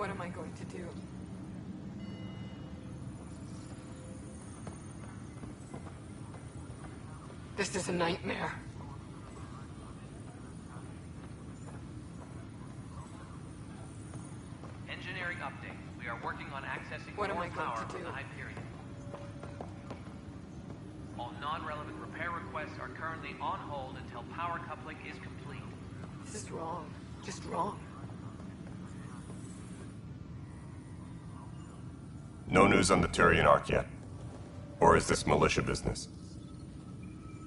What am I going to do? This is a nightmare. Engineering update. We are working on accessing What am more I going power to from do? the Hyperion. All non-relevant repair requests are currently on hold until power coupling is complete. This is wrong. Just wrong. No news on the Turian Ark yet? Or is this militia business?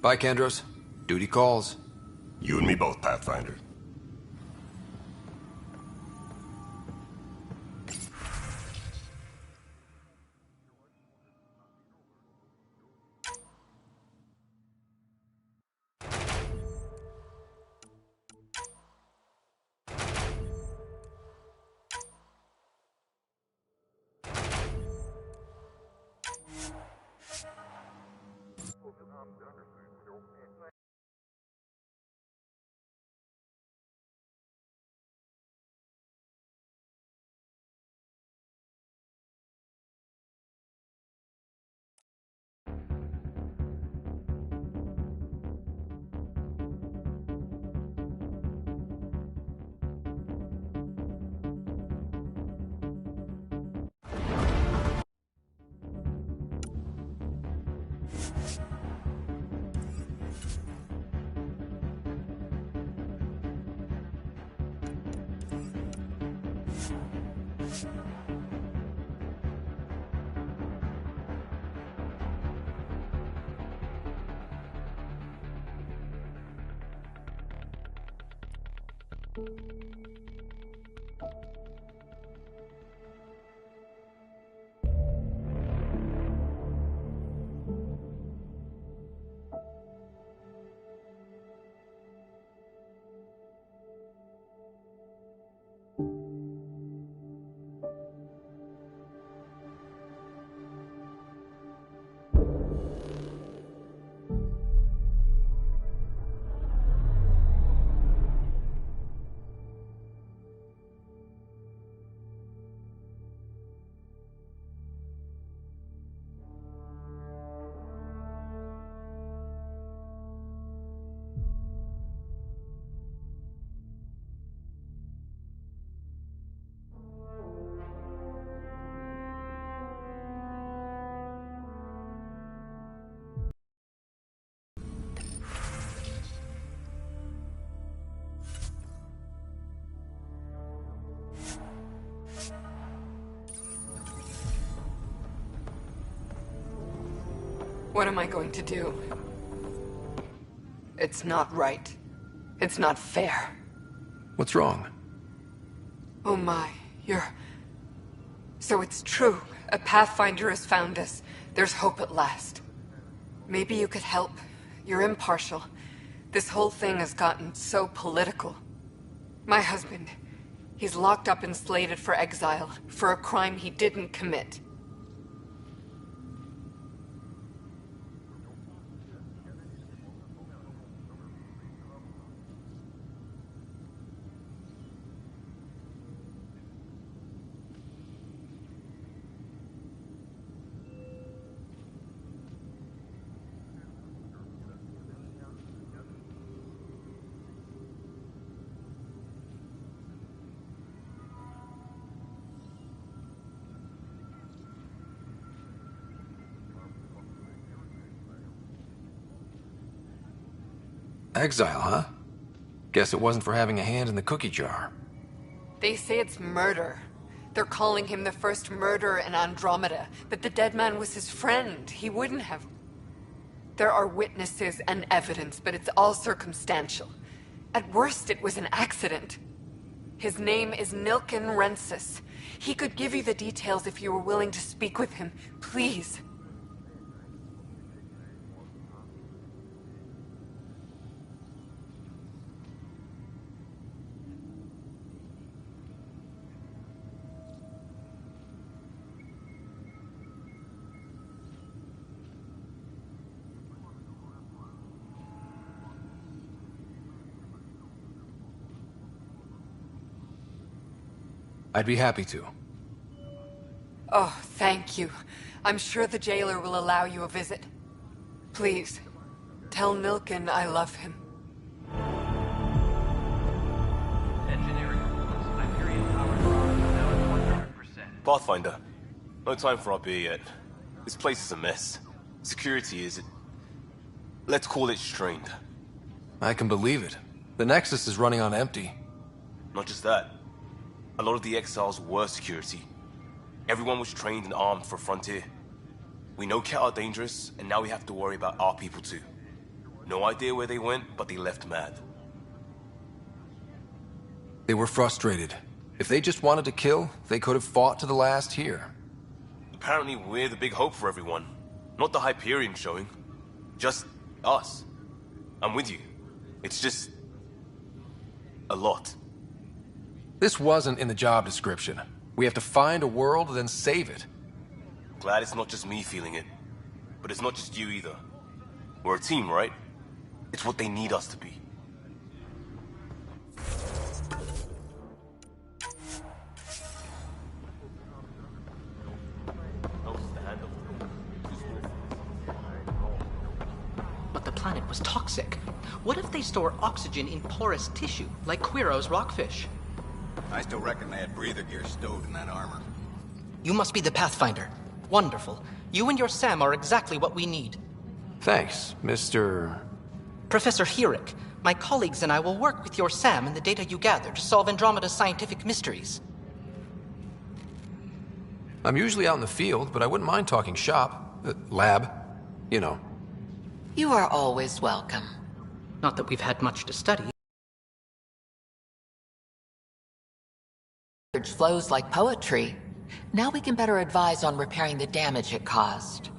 Bye, Kendros. Duty calls. You and me both, Pathfinder. What am I going to do? It's not right. It's not fair. What's wrong? Oh my, So it's true. A Pathfinder has found us. There's hope at last. Maybe you could help. You're impartial. This whole thing has gotten so political. My husband, he's locked up and slated for exile for a crime he didn't commit. Exile, huh? Guess it wasn't for having a hand in the cookie jar. They say it's murder. They're calling him the first murderer in Andromeda, but the dead man was his friend. He wouldn't have... There are witnesses and evidence, but it's all circumstantial. At worst, it was an accident. His name is Nilken Rensis. He could give you the details if you were willing to speak with him. Please. I'd be happy to. Oh, thank you. I'm sure the jailer will allow you a visit. Please, tell Milken I love him. Engineering reports. Hyperion power draw is now at 100%. Pathfinder, no time for our beer yet. This place is a mess. Security is... let's call it strained. I can believe it. The Nexus is running on empty. Not just that. A lot of the exiles were security. Everyone was trained and armed for Frontier. We know Ket are dangerous, and now we have to worry about our people too. No idea where they went, but they left mad. They were frustrated. If they just wanted to kill, they could have fought to the last here. Apparently we're the big hope for everyone. Not the Hyperion showing. Just us. I'm with you. It's just... a lot. This wasn't in the job description. We have to find a world, then save it. Glad it's not just me feeling it. But it's not just you either. We're a team, right? It's what they need us to be. But the planet was toxic. What if they store oxygen in porous tissue, like Quiro's rockfish? I still reckon they had breather gear stowed in that armor. You must be the Pathfinder. Wonderful. You and your Sam are exactly what we need. Thanks, Mr... Professor Herrick, my colleagues and I will work with your Sam and the data you gather to solve Andromeda's scientific mysteries. I'm usually out in the field, but I wouldn't mind talking shop. Lab. You know. You are always welcome. Not that we've had much to study. Flows like poetry. Now we can better advise on repairing the damage it caused.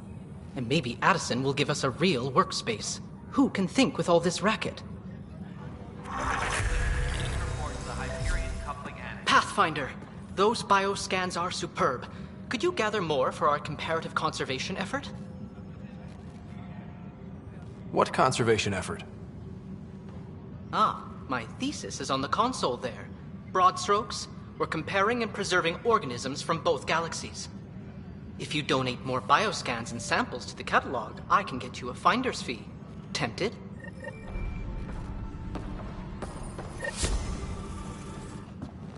And maybe Addison will give us a real workspace. Who can think with all this racket? Reports the Hyperion coupling annex. Pathfinder, those bioscans are superb. Could you gather more for our comparative conservation effort? What conservation effort? Ah, my thesis is on the console there. Broad strokes, we're comparing and preserving organisms from both galaxies. If you donate more bioscans and samples to the catalog, I can get you a finder's fee. Tempted?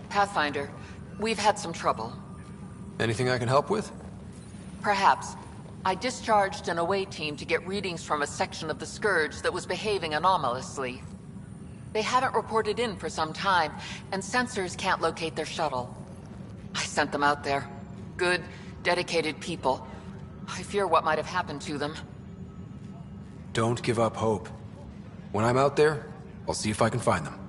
Pathfinder, we've had some trouble. Anything I can help with? Perhaps. I discharged an away team to get readings from a section of the Scourge that was behaving anomalously. They haven't reported in for some time, and sensors can't locate their shuttle. I sent them out there. Good, dedicated people. I fear what might have happened to them. Don't give up hope. When I'm out there, I'll see if I can find them.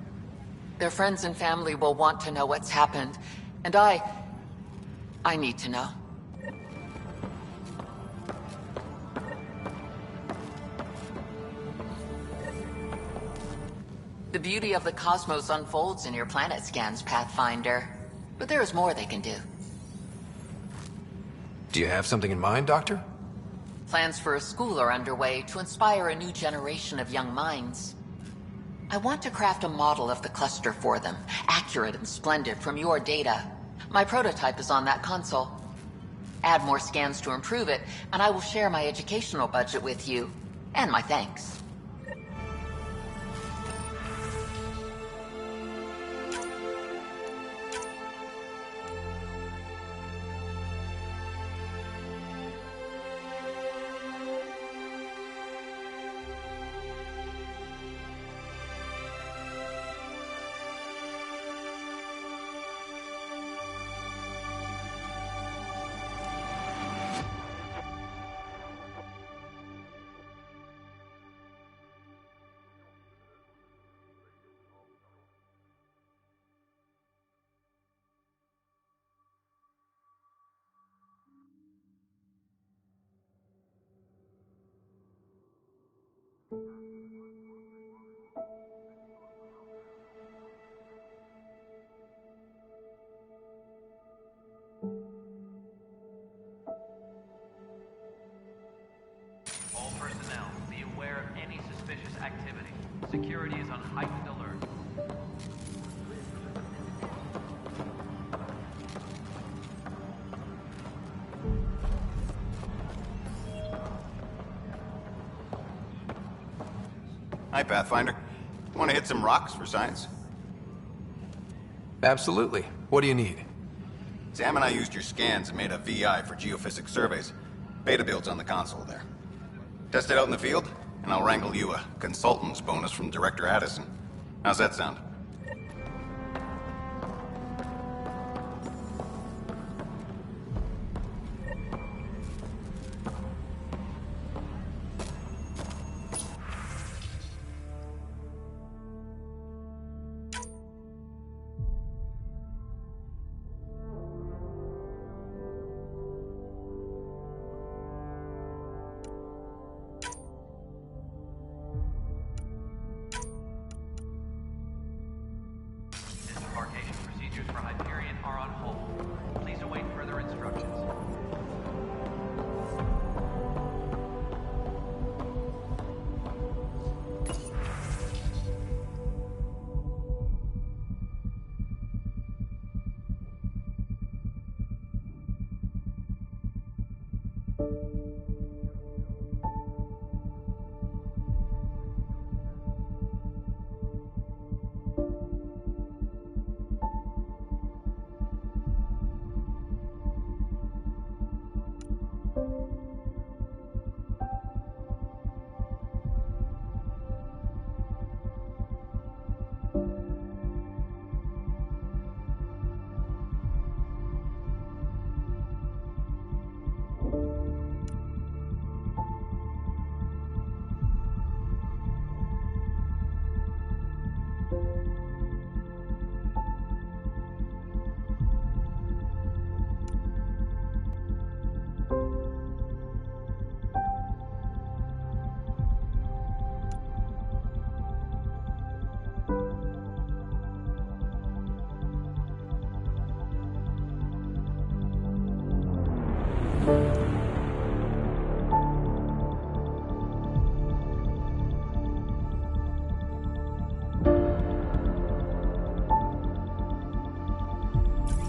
Their friends and family will want to know what's happened, and I need to know. The beauty of the cosmos unfolds in your planet scans, Pathfinder. But there is more they can do. Do you have something in mind, Doctor? Plans for a school are underway to inspire a new generation of young minds. I want to craft a model of the cluster for them, accurate and splendid from your data. My prototype is on that console. Add more scans to improve it, and I will share my educational budget with you. And my thanks. All personnel, be aware of any suspicious activity. Security is on heightened alert. Hi, Pathfinder. Want to hit some rocks for science? Absolutely. What do you need? Sam and I used your scans and made a VI for geophysics surveys. Beta build's on the console there. Test it out in the field, and I'll wrangle you a consultant's bonus from Director Addison. How's that sound? Disembarkation procedures for Hyperion are on hold. Please await further instructions.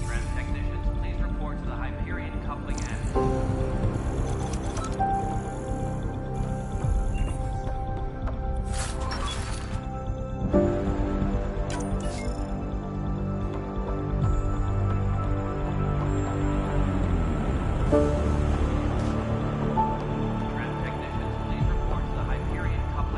Trans technicians, please report to the Hyperion coupling end. Trans technicians, please report to the Hyperion coupling end.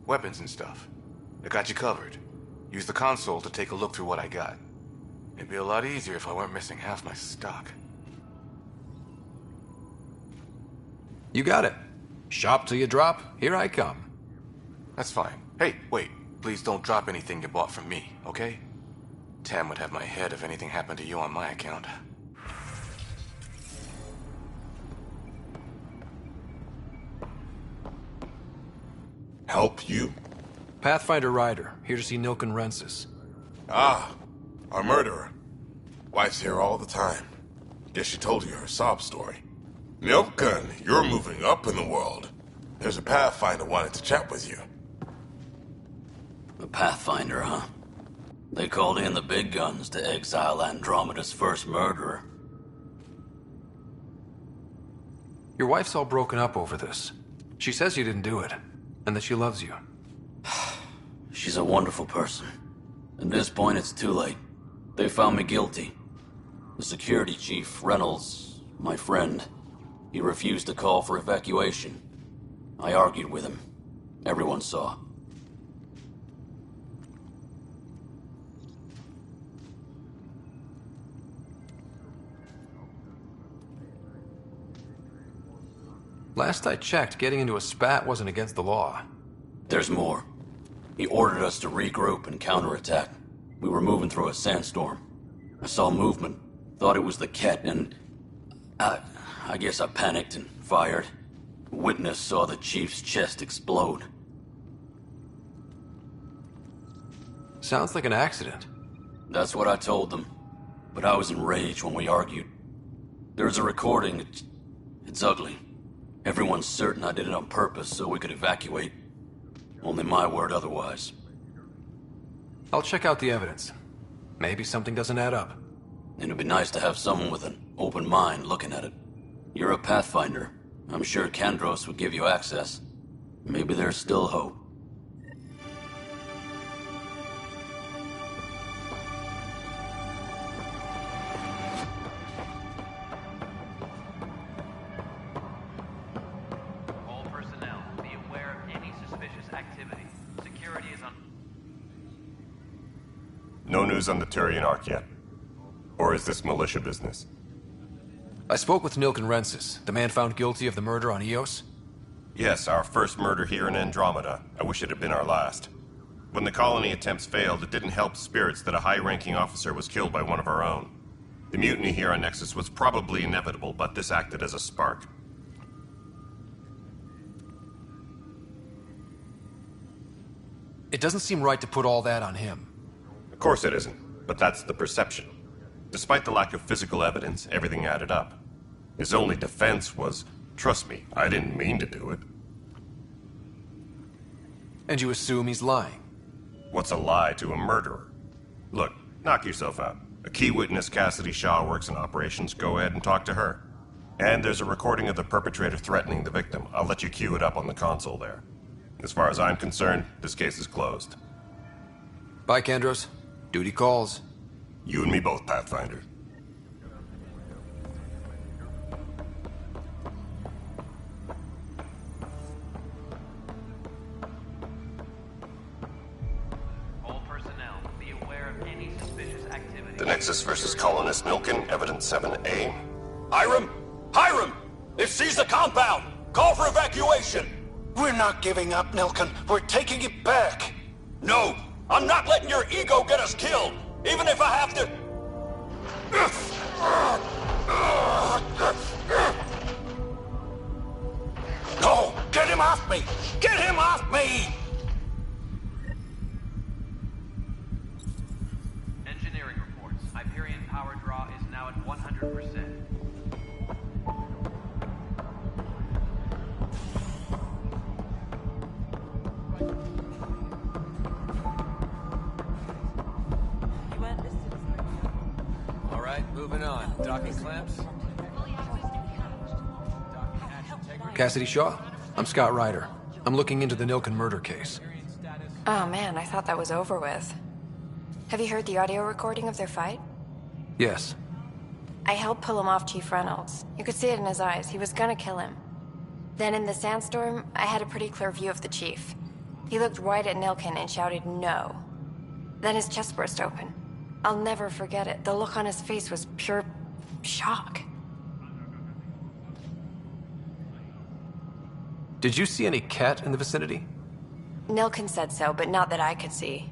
Weapons and stuff. I got you covered. Use the console to take a look through what I got. It'd be a lot easier if I weren't missing half my stock. You got it. Shop till you drop. Here I come. That's fine. Hey, wait. Please don't drop anything you bought from me, okay? Tam would have my head if anything happened to you on my account. Help you? Pathfinder Ryder, here to see Nilken Rensis. Ah, our murderer. Wife's here all the time. Guess she told you her sob story. Nilken, you're moving up in the world. There's a Pathfinder wanting to chat with you. The Pathfinder, huh? They called in the big guns to exile Andromeda's first murderer. Your wife's all broken up over this. She says you didn't do it, and that she loves you. She's a wonderful person. At this point, it's too late. They found me guilty. The security chief, Reynolds, my friend, he refused to call for evacuation. I argued with him. Everyone saw. Last I checked, getting into a spat wasn't against the law. There's more. He ordered us to regroup and counterattack. We were moving through a sandstorm. I saw movement, thought it was the Ket, and I guess I panicked and fired. Witness saw the chief's chest explode. Sounds like an accident. That's what I told them. But I was enraged when we argued. There's a recording. It's ugly. Everyone's certain I did it on purpose so we could evacuate. Only my word otherwise. I'll check out the evidence. Maybe something doesn't add up. It'd be nice to have someone with an open mind looking at it. You're a Pathfinder. I'm sure Kandros would give you access. Maybe there's still hope. All personnel, be aware of any suspicious activity. Security is on... No news on the Turian Ark yet. Or is this militia business? I spoke with Nilken Rensis, the man found guilty of the murder on Eos. Yes, our first murder here in Andromeda. I wish it had been our last. When the colony attempts failed, it didn't help spirits that a high-ranking officer was killed by one of our own. The mutiny here on Nexus was probably inevitable, but this acted as a spark. It doesn't seem right to put all that on him. Of course it isn't, but that's the perception. Despite the lack of physical evidence, everything added up. His only defense was, trust me, I didn't mean to do it. And you assume he's lying? What's a lie to a murderer? Look, knock yourself out. A key witness, Cassidy Shaw, works in operations. Go ahead and talk to her. And there's a recording of the perpetrator threatening the victim. I'll let you cue it up on the console there. As far as I'm concerned, this case is closed. Bye, Kandros. Duty calls. You and me both, Pathfinder. All personnel, be aware of any suspicious activity. The Nexus versus Colonist Nilken, Evidence 7A. Hiram! Hiram! They've seized the compound! Call for evacuation! We're not giving up, Nilken. We're taking it back. No! I'm not letting your ego get us killed! Even if I have to... No! Get him off me! Get him off me! Engineering reports. Hyperion power draw is now at 100%. Moving on. Docking clamps. Cassidy Shaw? I'm Scott Ryder. I'm looking into the Nilken murder case. Oh man, I thought that was over with. Have you heard the audio recording of their fight? Yes. I helped pull him off Chief Reynolds. You could see it in his eyes. He was gonna kill him. Then in the sandstorm, I had a pretty clear view of the Chief. He looked right at Nilken and shouted no. Then his chest burst open. I'll never forget it. The look on his face was pure shock. Did you see any Ket in the vicinity? Nilken said so, but not that I could see.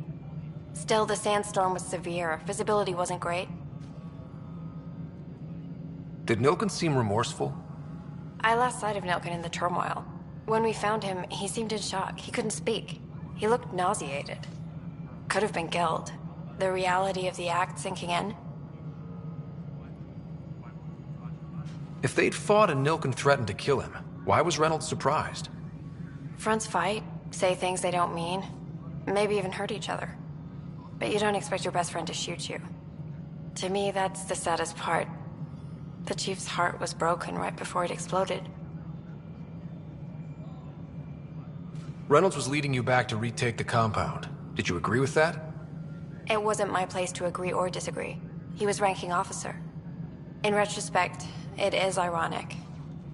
Still, the sandstorm was severe. Visibility wasn't great. Did Nilken seem remorseful? I lost sight of Nilken in the turmoil. When we found him, he seemed in shock. He couldn't speak. He looked nauseated. Could have been guilt. The reality of the act sinking in. If they'd fought and Nilken threatened to kill him, why was Reynolds surprised? Fronts fight, say things they don't mean, maybe even hurt each other. But you don't expect your best friend to shoot you. To me, that's the saddest part. The Chief's heart was broken right before it exploded. Reynolds was leading you back to retake the compound. Did you agree with that? It wasn't my place to agree or disagree. He was ranking officer. In retrospect, it is ironic.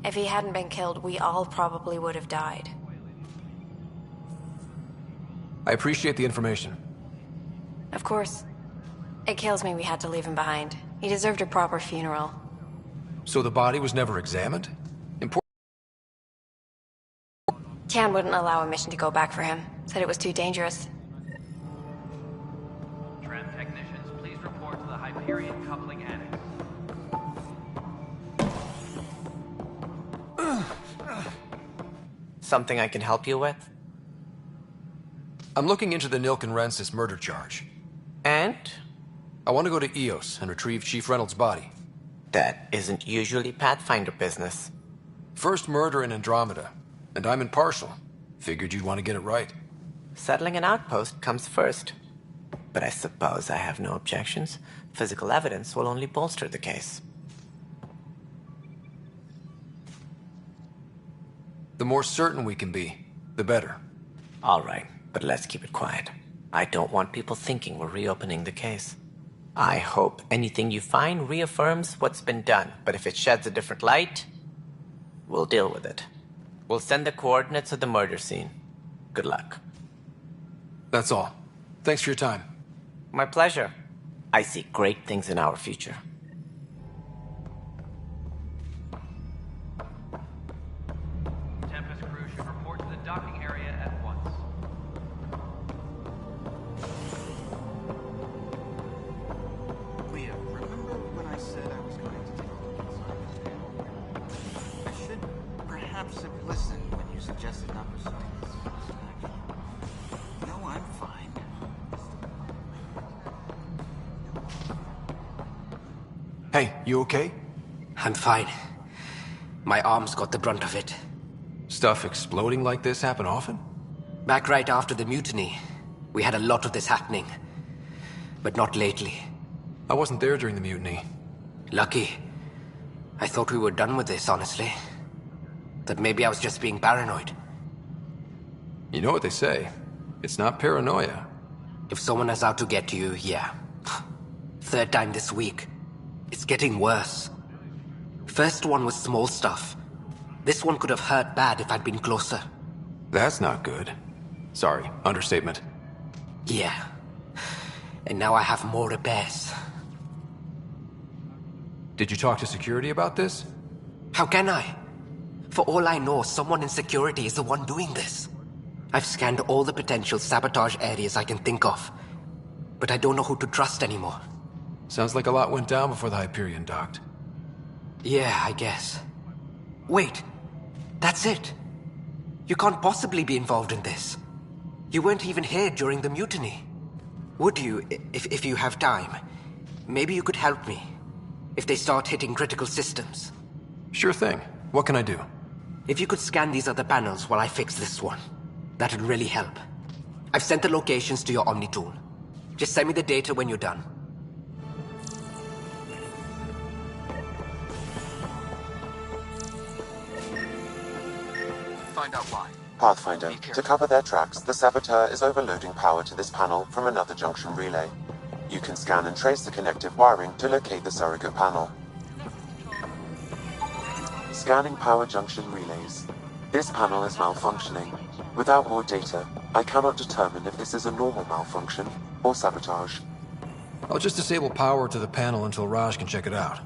If he hadn't been killed, we all probably would have died. I appreciate the information. Of course. It kills me we had to leave him behind. He deserved a proper funeral. So the body was never examined? Tian wouldn't allow a mission to go back for him. Said it was too dangerous. Tram technicians, please report to the Hyperion coupling annex. Something I can help you with? I'm looking into the Nilken Rensis murder charge. And? I want to go to EOS and retrieve Chief Reynolds' body. That isn't usually Pathfinder business. First murder in Andromeda, and I'm impartial. Figured you'd want to get it right. Settling an outpost comes first. But I suppose I have no objections. Physical evidence will only bolster the case. The more certain we can be, the better. All right, but let's keep it quiet. I don't want people thinking we're reopening the case. I hope anything you find reaffirms what's been done, but if it sheds a different light, we'll deal with it. We'll send the coordinates of the murder scene. Good luck. That's all. Thanks for your time. My pleasure. I see great things in our future. Tempest crew should report to the docking area at once. Leah, remember when I said I was going to take a look inside the panel? I should perhaps have listened when you suggested not pursuing this course of action. No, I'm fine. Hey, you okay? I'm fine. My arms got the brunt of it. Stuff exploding like this happen often? Back right after the mutiny, we had a lot of this happening. But not lately. I wasn't there during the mutiny. Lucky. I thought we were done with this, honestly. That maybe I was just being paranoid. You know what they say. It's not paranoia. If someone is out to get you, yeah. Third time this week. It's getting worse. First one was small stuff. This one could have hurt bad if I'd been closer. That's not good. Sorry, understatement. Yeah. And now I have more repairs. Did you talk to security about this? How can I? For all I know, someone in security is the one doing this. I've scanned all the potential sabotage areas I can think of. But I don't know who to trust anymore. Sounds like a lot went down before the Hyperion docked. Yeah, I guess. Wait. That's it. You can't possibly be involved in this. You weren't even here during the mutiny. Would you, if you have time? Maybe you could help me. If they start hitting critical systems. Sure thing. What can I do? If you could scan these other panels while I fix this one, that'd really help. I've sent the locations to your Omni tool. Just send me the data when you're done. Find out why. Pathfinder, to cover their tracks, the saboteur is overloading power to this panel from another junction relay. You can scan and trace the connective wiring to locate the surrogate panel. Scanning power junction relays. This panel is malfunctioning. Without more data, I cannot determine if this is a normal malfunction or sabotage. I'll just disable power to the panel until Raj can check it out.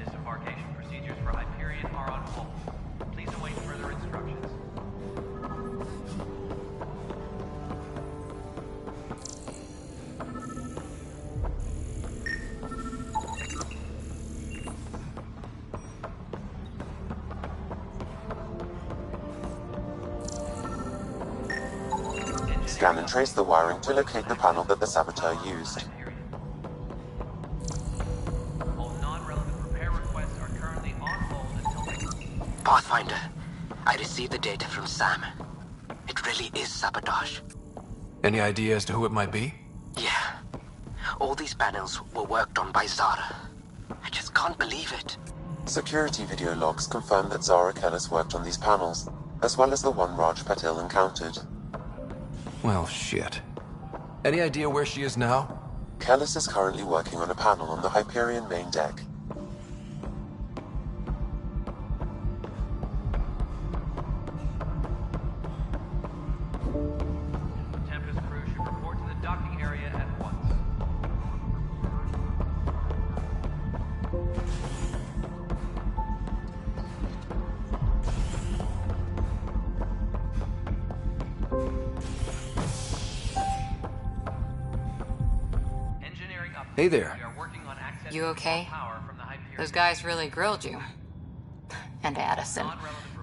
Disembarkation procedures for Hyperion are on hold. Please await further instructions. Scan and trace the wiring to locate the panel that the saboteur used. All non-relevant repair requests are currently on hold until... Pathfinder, I received the data from Sam. It really is sabotage. Any idea as to who it might be? Yeah. All these panels were worked on by Zara. I just can't believe it. Security video logs confirm that Zara Kellis worked on these panels, as well as the one Raj Patel encountered. Well, shit. Any idea where she is now? Kellis is currently working on a panel on the Hyperion main deck. Tempest crew should report to the docking area at once. Engineering update. Hey there. We are working on access You okay? power from the Hyperion. Those guys really grilled you. And Addison.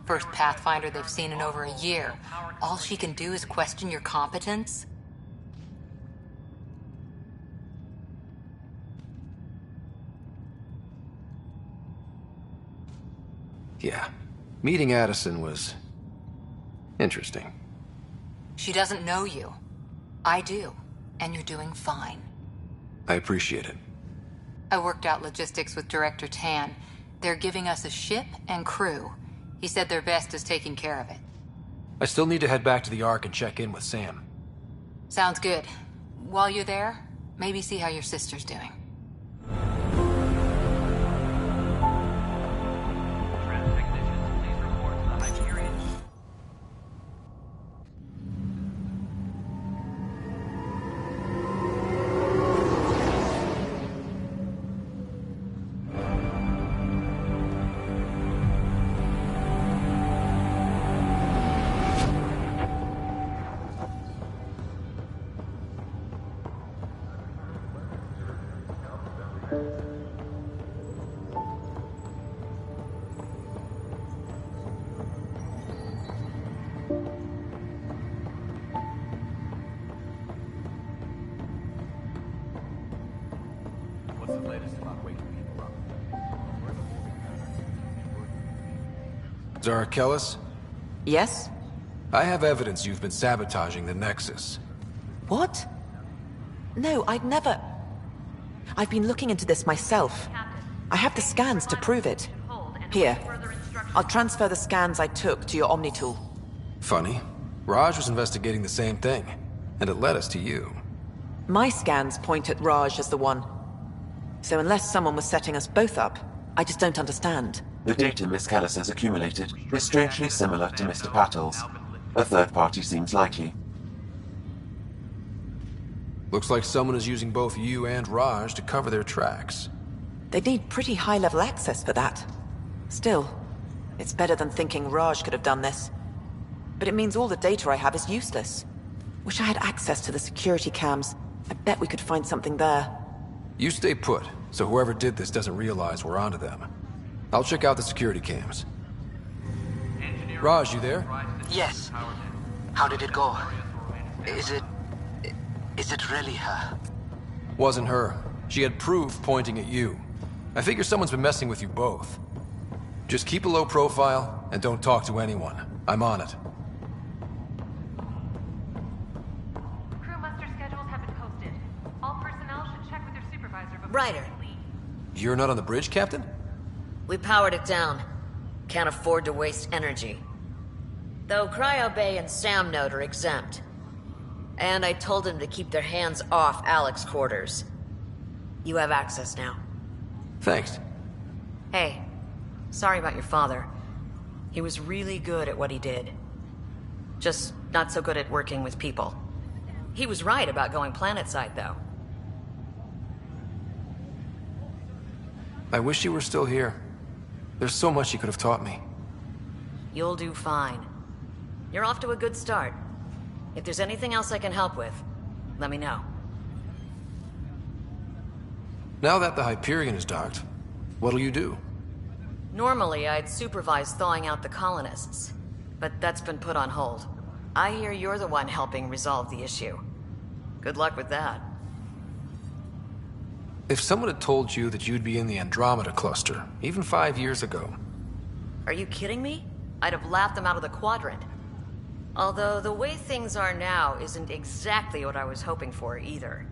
First Pathfinder they've seen in over a year. All she can do is question your competence? Yeah. Meeting Addison was... interesting. She doesn't know you. I do. And you're doing fine. I appreciate it. I worked out logistics with Director Tan. They're giving us a ship and crew. He said their best is taking care of it. I still need to head back to the Ark and check in with Sam. Sounds good. While you're there, maybe see how your sister's doing. Trans technicians, please report to the Hyperion. What's the latest about waking people up? Zara Kellis? Yes? I have evidence you've been sabotaging the Nexus. What? No, I'd never... I've been looking into this myself. I have the scans to prove it. Here. I'll transfer the scans I took to your Omni tool. Funny. Raj was investigating the same thing, and it led us to you. My scans point at Raj as the one. So unless someone was setting us both up, I just don't understand. The data Miss Kellis has accumulated is strangely similar to Mr. Patel's. A third party seems likely. Looks like someone is using both you and Raj to cover their tracks. They'd need pretty high-level access for that. Still, it's better than thinking Raj could have done this. But it means all the data I have is useless. Wish I had access to the security cams. I bet we could find something there. You stay put, so whoever did this doesn't realize we're onto them. I'll check out the security cams. Raj, you there? Yes. How did it go? Is it really her? Wasn't her. She had proof pointing at you. I figure someone's been messing with you both. Just keep a low profile and don't talk to anyone. I'm on it. Crew muster schedules have been posted. All personnel should check with their supervisor before Ryder. they leave. You're not on the bridge, Captain? We powered it down. Can't afford to waste energy. Though Cryo Bay and Sam Node are exempt. And I told them to keep their hands off Alec's quarters. You have access now. Thanks. Hey, sorry about your father. He was really good at what he did. Just not so good at working with people. He was right about going planetside, though. I wish you were still here. There's so much you could have taught me. You'll do fine. You're off to a good start. If there's anything else I can help with, let me know. Now that the Hyperion is docked, what'll you do? Normally, I'd supervise thawing out the colonists, but that's been put on hold. I hear you're the one helping resolve the issue. Good luck with that. If someone had told you that you'd be in the Andromeda cluster, even 5 years ago... Are you kidding me? I'd have laughed them out of the quadrant. Although the way things are now isn't exactly what I was hoping for either.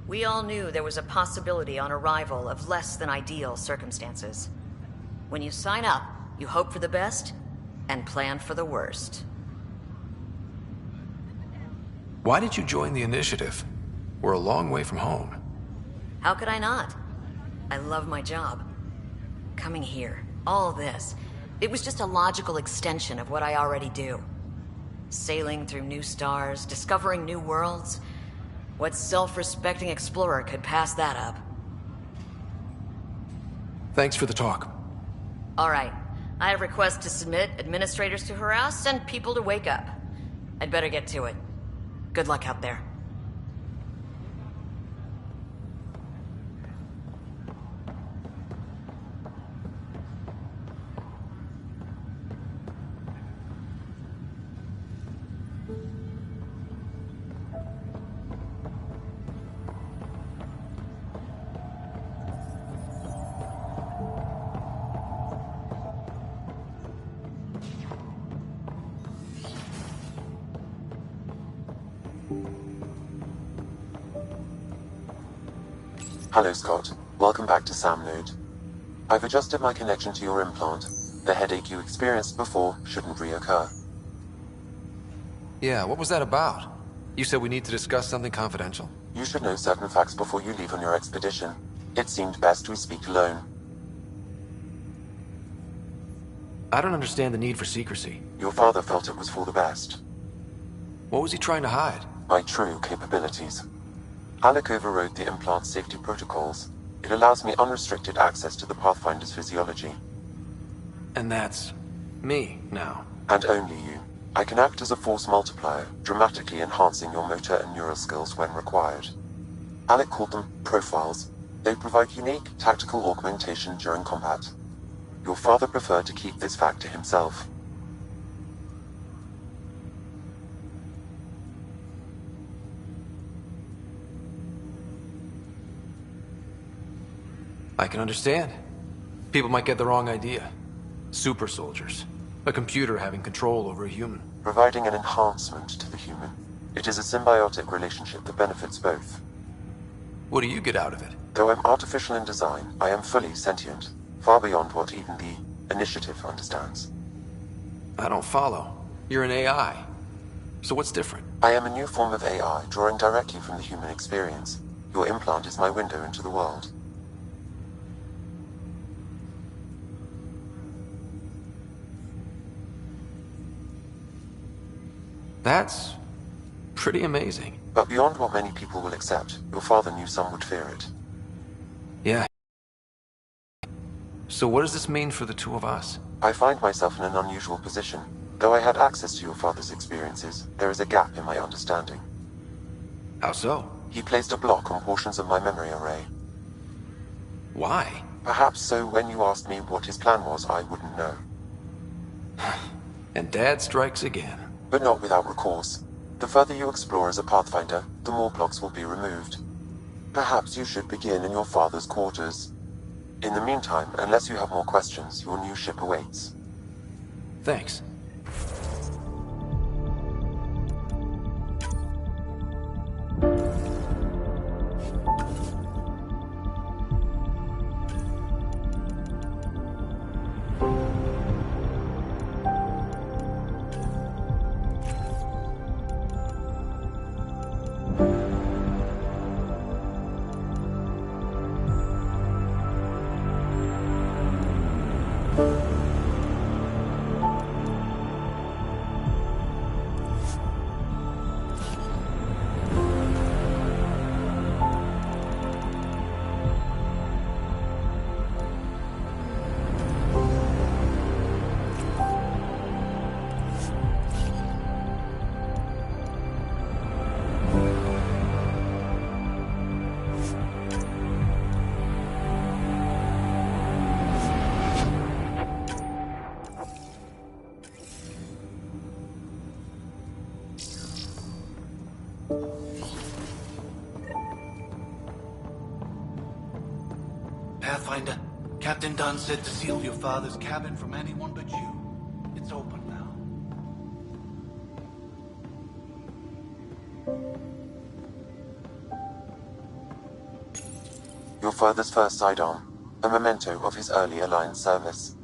We all knew there was a possibility on arrival of less than ideal circumstances. When you sign up, you hope for the best and plan for the worst. Why did you join the Initiative? We're a long way from home. How could I not? I love my job. Coming here, all this, it was just a logical extension of what I already do. Sailing through new stars, discovering new worlds. What self-respecting explorer could pass that up? Thanks for the talk. All right. I have requests to submit, administrators to harass, and people to wake up. I'd better get to it. Good luck out there. Hello, Scott. Welcome back to Sam Node. I've adjusted my connection to your implant. The headache you experienced before shouldn't reoccur. Yeah, what was that about? You said we need to discuss something confidential? You should know certain facts before you leave on your expedition. It seemed best we speak alone. I don't understand the need for secrecy. Your father felt it was for the best. What was he trying to hide? My true capabilities. Alec overrode the implant's safety protocols. It allows me unrestricted access to the Pathfinder's physiology. And that's... me, now. And only you. I can act as a force multiplier, dramatically enhancing your motor and neural skills when required. Alec called them profiles. They provide unique tactical augmentation during combat. Your father preferred to keep this fact to himself. I can understand. People might get the wrong idea. Super soldiers. A computer having control over a human. Providing an enhancement to the human. It is a symbiotic relationship that benefits both. What do you get out of it? Though I'm artificial in design, I am fully sentient. Far beyond what even the Initiative understands. I don't follow. You're an AI. So what's different? I am a new form of AI, drawing directly from the human experience. Your implant is my window into the world. That's pretty amazing. But beyond what many people will accept, your father knew some would fear it. Yeah. So what does this mean for the two of us? I find myself in an unusual position. Though I had access to your father's experiences, there is a gap in my understanding. How so? He placed a block on portions of my memory array. Why? Perhaps so when you asked me what his plan was, I wouldn't know. And Dad strikes again. But not without recourse. The further you explore as a Pathfinder, the more blocks will be removed. Perhaps you should begin in your father's quarters. In the meantime, unless you have more questions, your new ship awaits. Thanks. Pathfinder, Captain Dunn said to seal your father's cabin from anyone but you. It's open now. Your father's first sidearm, a memento of his early Alliance service.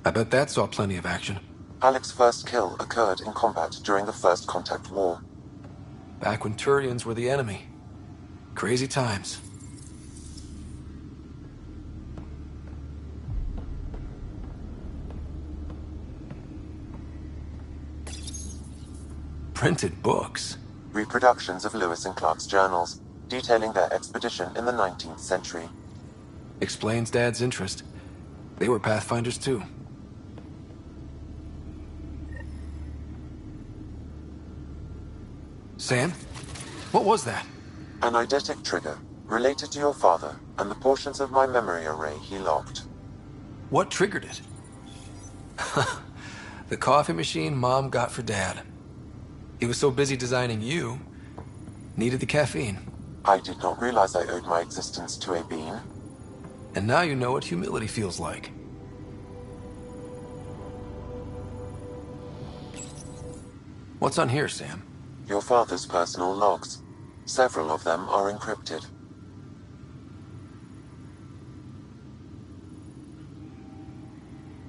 I bet that saw plenty of action. Alec's first kill occurred in combat during the First Contact War. Back when Turians were the enemy. Crazy times. Printed books. Reproductions of Lewis and Clark's journals, detailing their expedition in the 19th century. Explains Dad's interest. They were Pathfinders too. Sam? What was that? An eidetic trigger, related to your father, and the portions of my memory array he locked. What triggered it? The coffee machine Mom got for Dad. He was so busy designing you, needed the caffeine. I did not realize I owed my existence to a bean. And now you know what humility feels like. What's on here, Sam? Your father's personal logs. Several of them are encrypted.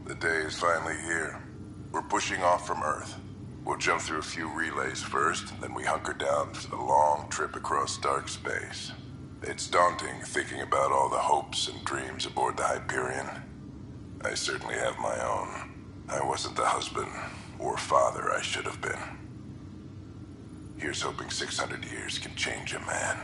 The day is finally here. We're pushing off from Earth. We'll jump through a few relays first, then we hunker down for the long trip across dark space. It's daunting thinking about all the hopes and dreams aboard the Hyperion. I certainly have my own. I wasn't the husband or father I should have been. Here's hoping 600 years can change a man.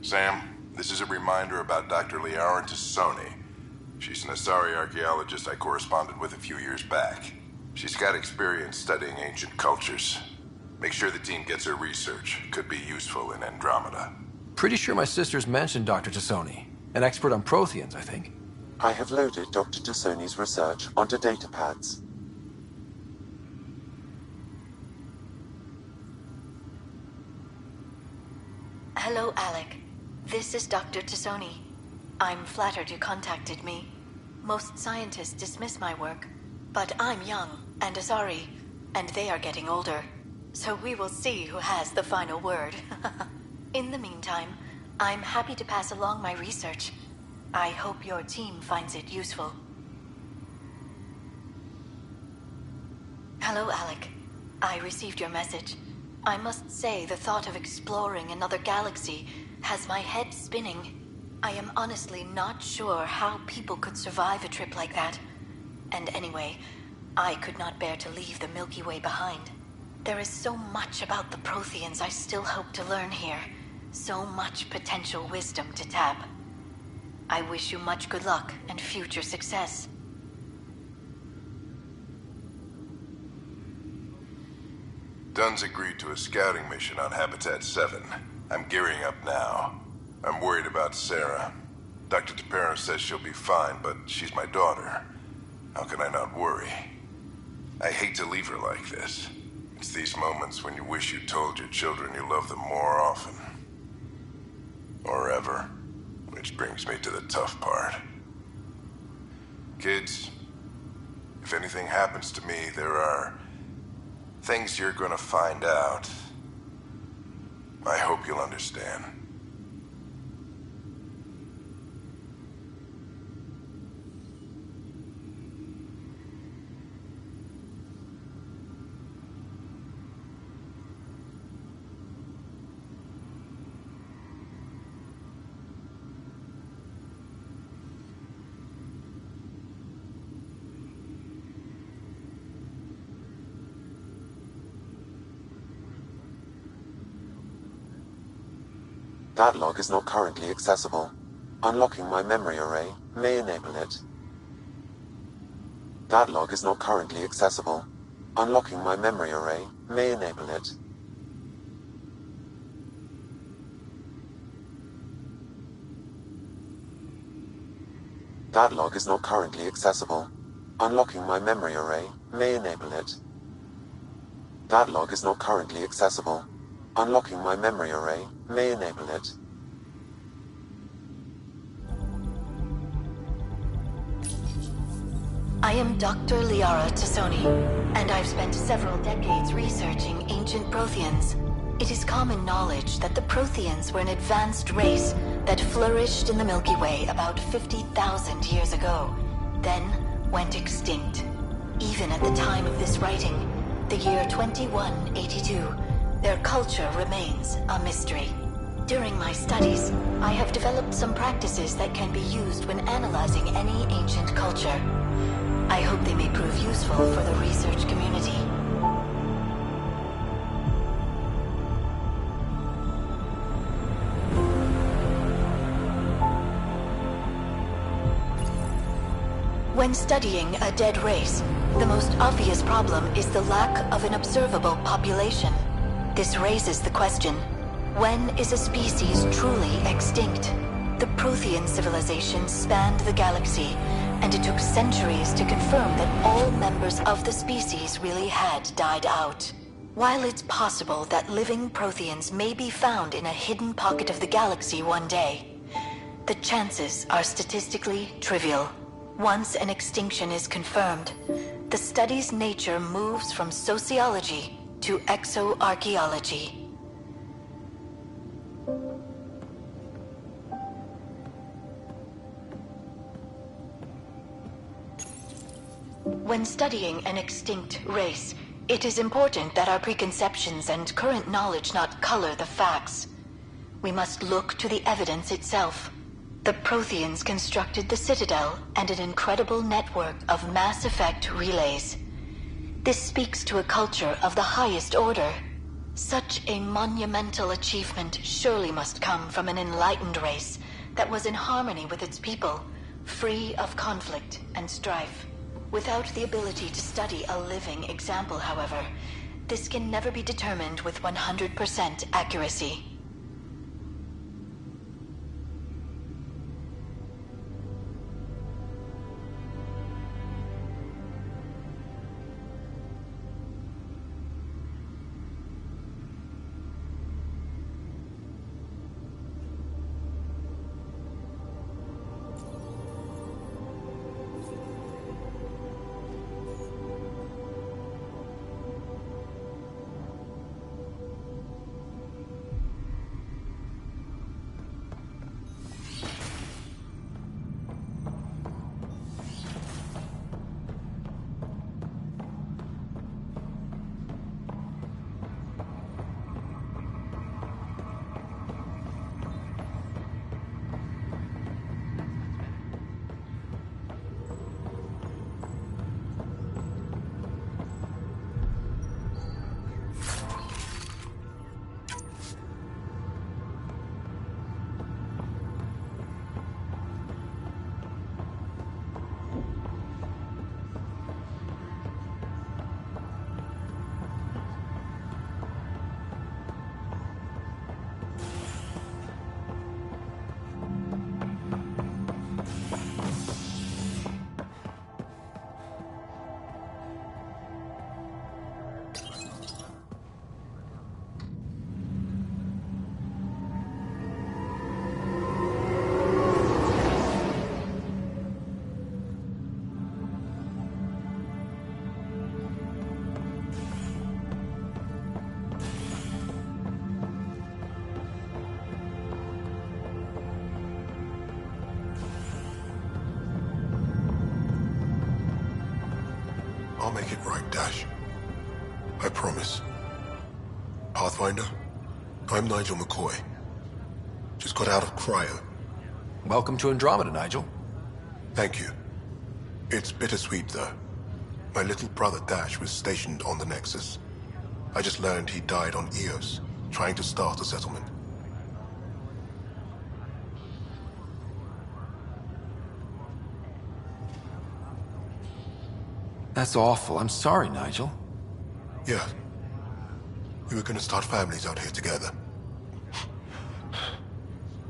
Sam, this is a reminder about Dr. Liara Tassoni. She's an Asari archaeologist I corresponded with a few years back. She's got experience studying ancient cultures. Make sure the team gets her research. Could be useful in Andromeda. Pretty sure my sister's mentioned Dr. Tassoni. An expert on Protheans, I think. I have loaded Dr. Tassoni's research onto datapads. Hello, Alec. This is Dr. Tassoni. I'm flattered you contacted me. Most scientists dismiss my work, but I'm young and Asari, and they are getting older. So we will see who has the final word. In the meantime, I'm happy to pass along my research. I hope your team finds it useful. Hello, Alec. I received your message. I must say the thought of exploring another galaxy has my head spinning. I am honestly not sure how people could survive a trip like that. And anyway, I could not bear to leave the Milky Way behind. There is so much about the Protheans I still hope to learn here. So much potential wisdom to tap. I wish you much good luck and future success. Dunn's agreed to a scouting mission on Habitat 7. I'm gearing up now. I'm worried about Sarah. Dr. Tapero says she'll be fine, but she's my daughter. How can I not worry? I hate to leave her like this. It's these moments when you wish you told your children you love them more often. Or ever. Which brings me to the tough part. Kids, if anything happens to me, there are things you're gonna find out. I hope you'll understand. That log is not currently accessible. Unlocking my memory array may enable it. That log is not currently accessible. Unlocking my memory array may enable it. That log is not currently accessible. Unlocking my memory array may enable it. That log is not currently accessible. Unlocking my memory array may enable it. I am Dr. Liara Tassoni, and I've spent several decades researching ancient Protheans. It is common knowledge that the Protheans were an advanced race that flourished in the Milky Way about 50,000 years ago, then went extinct. Even at the time of this writing, the year 2182, their culture remains a mystery. During my studies, I have developed some practices that can be used when analyzing any ancient culture. I hope they may prove useful for the research community. When studying a dead race, the most obvious problem is the lack of an observable population. This raises the question, when is a species truly extinct? The Prothean civilization spanned the galaxy, and it took centuries to confirm that all members of the species really had died out. While it's possible that living Protheans may be found in a hidden pocket of the galaxy one day, the chances are statistically trivial. Once an extinction is confirmed, the study's nature moves from sociology to exoarchaeology. When studying an extinct race, it is important that our preconceptions and current knowledge not color the facts. We must look to the evidence itself. The Protheans constructed the Citadel and an incredible network of mass effect relays. This speaks to a culture of the highest order. Such a monumental achievement surely must come from an enlightened race that was in harmony with its people, free of conflict and strife. Without the ability to study a living example, however, this can never be determined with 100% accuracy. I'll make it right, Dash. I promise. Pathfinder, I'm Nigel McCoy. Just got out of cryo. Welcome to Andromeda, Nigel. Thank you. It's bittersweet, though. My little brother Dash was stationed on the Nexus. I just learned he died on Eos, trying to start a settlement. That's awful. I'm sorry, Nigel. Yeah. We were gonna start families out here together.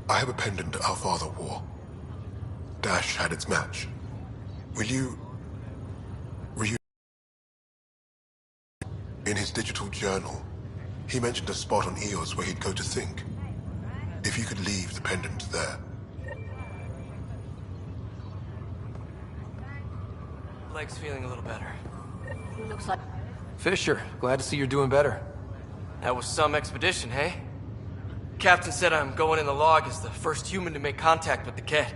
I have a pendant our father wore. Dash had its match. Will you... In his digital journal, he mentioned a spot on Eos where he'd go to think. If you could leave the pendant there. Leg's feeling a little better. Looks like... Fisher, glad to see you're doing better. That was some expedition, hey? Captain said I'm going in the log as the first human to make contact with the Kett.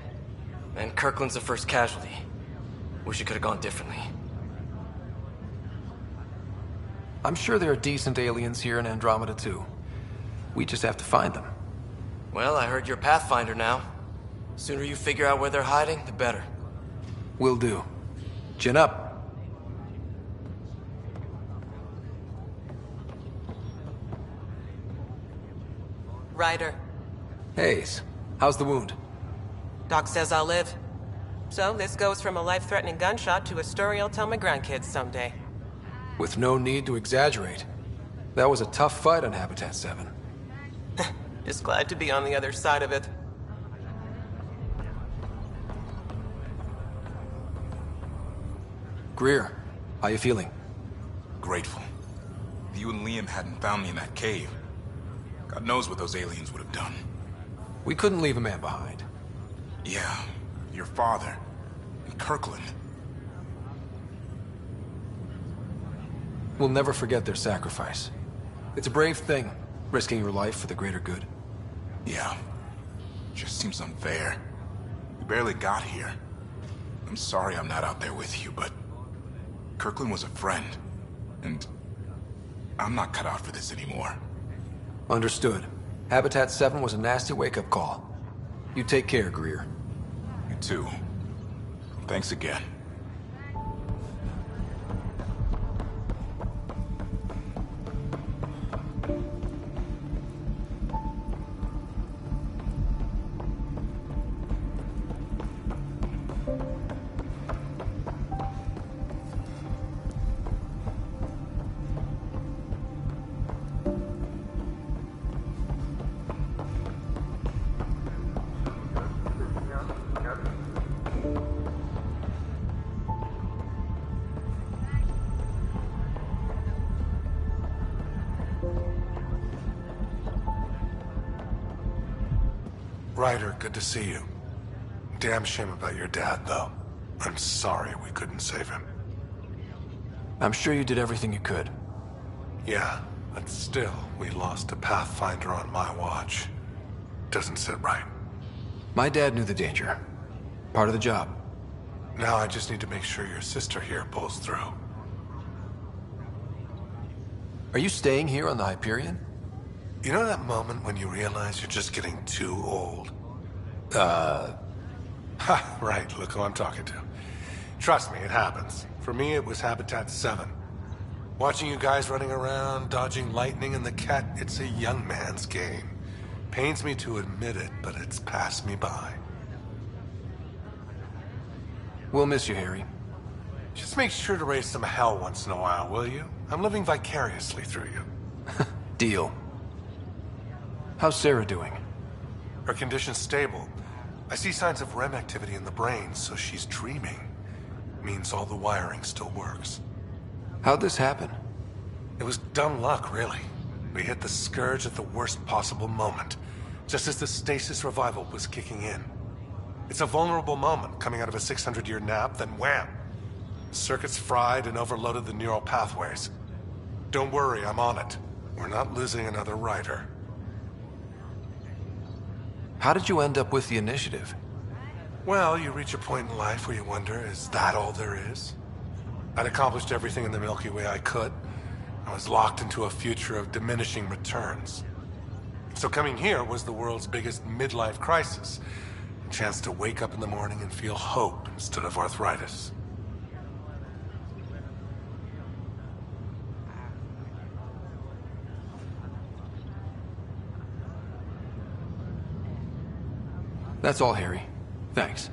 And Kirkland's the first casualty. Wish it could have gone differently. I'm sure there are decent aliens here in Andromeda too. We just have to find them. Well, I heard you're Pathfinder now. Sooner you figure out where they're hiding, the better. Will do. Chin up. Ryder. Hayes, how's the wound? Doc says I'll live. So this goes from a life-threatening gunshot to a story I'll tell my grandkids someday. With no need to exaggerate. That was a tough fight on Habitat 7. Just glad to be on the other side of it. Greer, how you feeling? Grateful. If you and Liam hadn't found me in that cave, God knows what those aliens would have done. We couldn't leave a man behind. Yeah, your father. And Kirkland. We'll never forget their sacrifice. It's a brave thing, risking your life for the greater good. Yeah. Just seems unfair. We barely got here. I'm sorry I'm not out there with you, but... Kirkland was a friend. And... I'm not cut out for this anymore. Understood. Habitat 7 was a nasty wake-up call. You take care, Greer. You too. Thanks again. Ryder, good to see you. Damn shame about your dad, though. I'm sorry we couldn't save him. I'm sure you did everything you could. Yeah, but still, we lost a Pathfinder on my watch. Doesn't sit right. My dad knew the danger. Part of the job. Now I just need to make sure your sister here pulls through. Are you staying here on the Hyperion? You know that moment when you realize you're just getting too old? Ha, right, look who I'm talking to. Trust me, it happens. For me, it was Habitat 7. Watching you guys running around, dodging lightning and the cat, it's a young man's game. Pains me to admit it, but it's passed me by. We'll miss you, Harry. Just make sure to raise some hell once in a while, will you? I'm living vicariously through you. Deal. How's Sarah doing? Her condition's stable. I see signs of REM activity in the brain, so she's dreaming. Means all the wiring still works. How'd this happen? It was dumb luck, really. We hit the Scourge at the worst possible moment, just as the stasis revival was kicking in. It's a vulnerable moment coming out of a 600-year nap, then wham! The circuits fried and overloaded the neural pathways. Don't worry, I'm on it. We're not losing another Rider. How did you end up with the initiative? Well, you reach a point in life where you wonder, is that all there is? I'd accomplished everything in the Milky Way I could. I was locked into a future of diminishing returns. So coming here was the world's biggest midlife crisis. A chance to wake up in the morning and feel hope instead of arthritis. That's all, Harry. Thanks.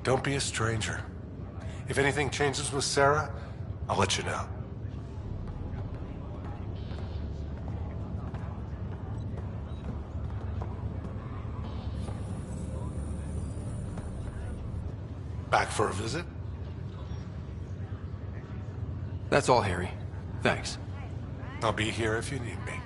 Don't be a stranger. If anything changes with Sarah, I'll let you know. Back for a visit? That's all, Harry. Thanks. I'll be here if you need me.